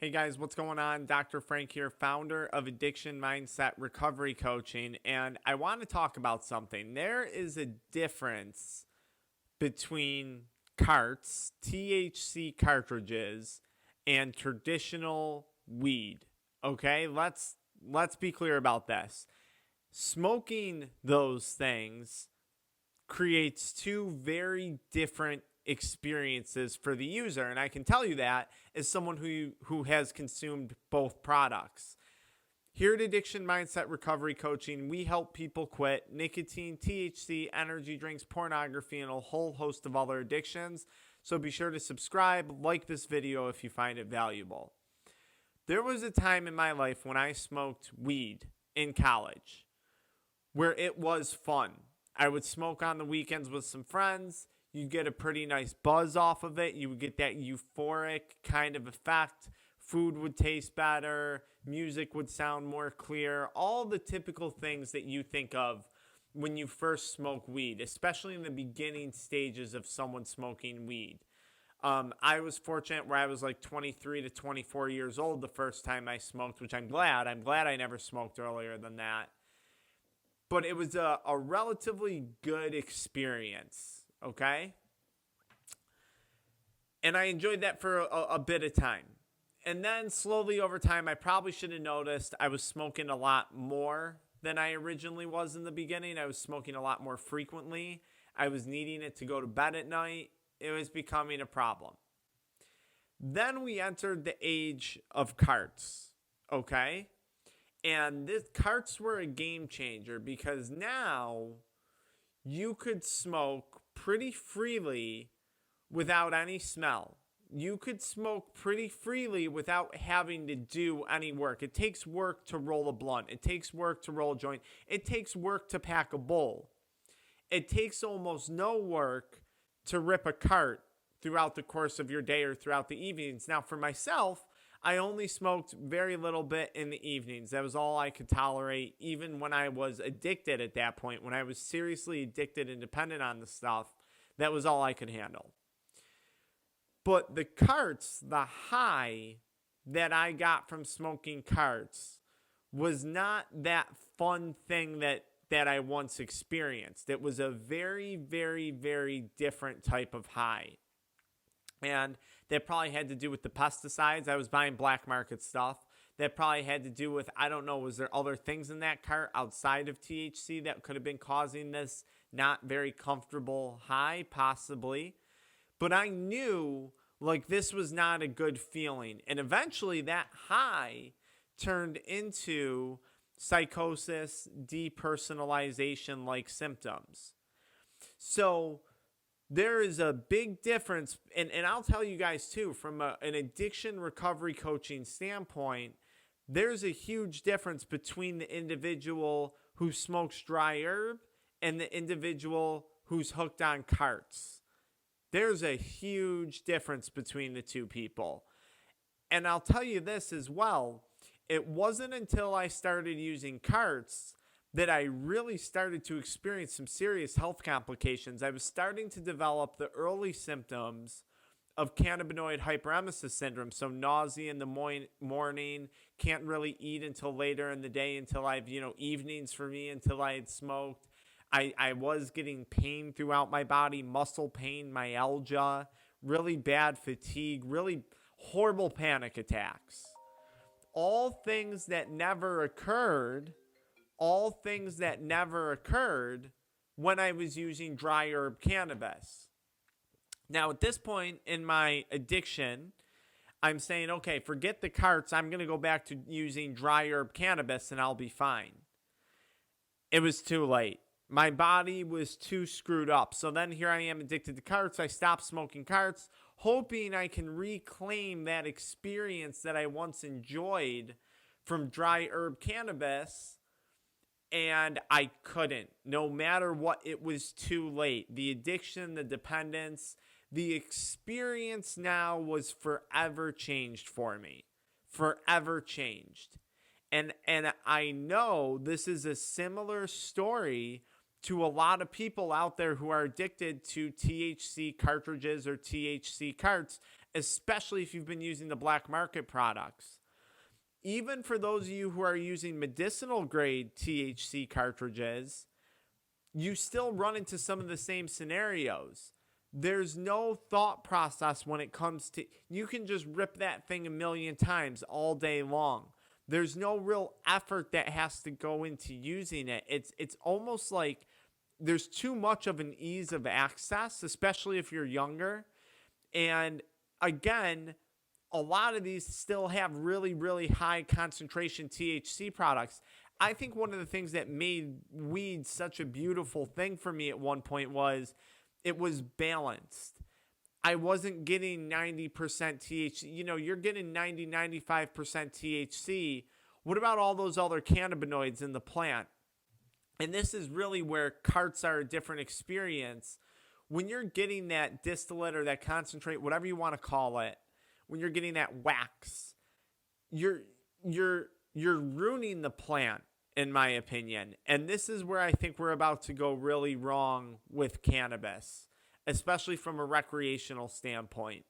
Hey guys, what's going on? Dr. Frank here, founder of Addiction Mindset Recovery Coaching, and I want to talk about something. There is a difference between carts, THC cartridges, and traditional weed. Okay, let's be clear about this. Smoking those things creates two very different experiences for the user, and I can tell you that as someone who has consumed both products. Here at Addiction Mindset Recovery Coaching, we help people quit nicotine, THC, energy drinks, pornography, and a whole host of other addictions. So be sure to subscribe, like this video if you find it valuable. There was a time in my life when I smoked weed in college where it was fun. I would smoke on the weekends with some friends. You'd get a pretty nice buzz off of it. You would get that euphoric kind of effect. Food would taste better. Music would sound more clear. All the typical things that you think of when you first smoke weed, especially in the beginning stages of someone smoking weed. I was fortunate where I was like 23 to 24 years old the first time I smoked, which I'm glad. I'm glad I never smoked earlier than that. But it was a relatively good experience, okay? And I enjoyed that for a bit of time. And then slowly over time, I probably should have noticed I was smoking a lot more than I originally was in the beginning. I was smoking a lot more frequently. I was needing it to go to bed at night. It was becoming a problem. Then we entered the age of carts, okay? And carts were a game changer because now you could smoke pretty freely without any smell. You could smoke pretty freely without having to do any work. It takes work to roll a blunt. It takes work to roll a joint. It takes work to pack a bowl. It takes almost no work to rip a cart throughout the course of your day or throughout the evenings. Now, for myself, I only smoked very little bit in the evenings. That was all I could tolerate, even when I was addicted at that point. When I was seriously addicted and dependent on the stuff, that was all I could handle. But the carts, the high that I got from smoking carts was not that fun thing that I once experienced. It was a very, very, very different type of high. And that probably had to do with the pesticides. I was buying black market stuff. That probably had to do with, I don't know, was there other things in that cart outside of THC that could have been causing this not very comfortable high? Possibly. But I knew like this was not a good feeling. And eventually that high turned into psychosis, depersonalization like symptoms. So there is a big difference, and I'll tell you guys too, from an addiction recovery coaching standpoint, there's a huge difference between the individual who smokes dry herb and the individual who's hooked on carts. There's a huge difference between the two people. And I'll tell you this as well, it wasn't until I started using carts that I really started to experience some serious health complications. I was starting to develop the early symptoms of Cannabinoid Hyperemesis Syndrome. So nausea in the morning, can't really eat until later in the day, until evenings for me, until I had smoked. I was getting pain throughout my body, muscle pain, myalgia, really bad fatigue, really horrible panic attacks. All things that never occurred when I was using dry herb cannabis. Now, at this point in my addiction, I'm saying, okay, forget the carts. I'm going to go back to using dry herb cannabis and I'll be fine. It was too late. My body was too screwed up. So then here I am addicted to carts. I stopped smoking carts, hoping I can reclaim that experience that I once enjoyed from dry herb cannabis. And I couldn't. No matter what, it was too late. The addiction, the dependence, the experience now was forever changed for me. Forever changed. And I know this is a similar story to a lot of people out there who are addicted to THC cartridges or THC carts, especially if you've been using the black market products. Even for those of you who are using medicinal grade THC cartridges, you still run into some of the same scenarios. There's no thought process when it comes to, you can just rip that thing a million times all day long. There's no real effort that has to go into using it. It's almost like there's too much of an ease of access, especially if you're younger. And again, a lot of these still have really, really high concentration THC products. I think one of the things that made weed such a beautiful thing for me at one point was it was balanced. I wasn't getting 90% THC. You know, you're getting 90, 95% THC. What about all those other cannabinoids in the plant? And this is really where carts are a different experience. When you're getting that distillate or that concentrate, whatever you want to call it, when you're getting that wax, you're ruining the plant, in my opinion. And this is where I think we're about to go really wrong with cannabis, especially from a recreational standpoint.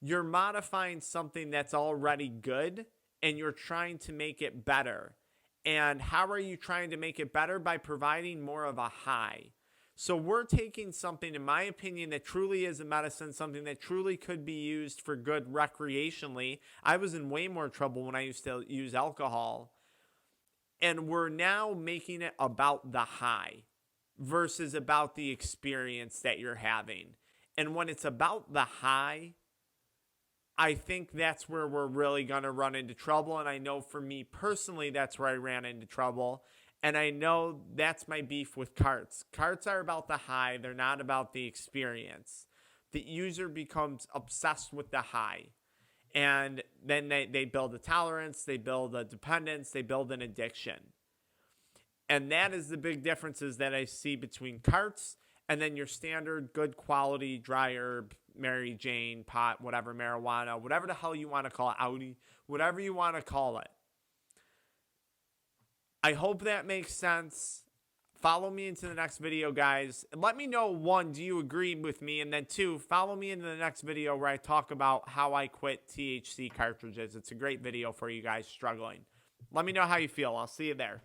You're modifying something that's already good and you're trying to make it better. And how are you trying to make it better? By providing more of a high. So we're taking something, in my opinion, that truly is a medicine, something that truly could be used for good recreationally. I was in way more trouble when I used to use alcohol. And we're now making it about the high versus about the experience that you're having. And when it's about the high, I think that's where we're really going to run into trouble. And I know for me personally, that's where I ran into trouble. And I know that's my beef with carts. Carts are about the high. They're not about the experience. The user becomes obsessed with the high. And then they build a tolerance, they build a dependence, they build an addiction. And that is the big differences that I see between carts and then your standard good quality dry herb, Mary Jane, pot, whatever, marijuana, whatever the hell you want to call it, Audi, whatever you want to call it. I hope that makes sense. Follow me into the next video, guys. And let me know, one, do you agree with me? And then two, follow me into the next video where I talk about how I quit THC cartridges. It's a great video for you guys struggling. Let me know how you feel. I'll see you there.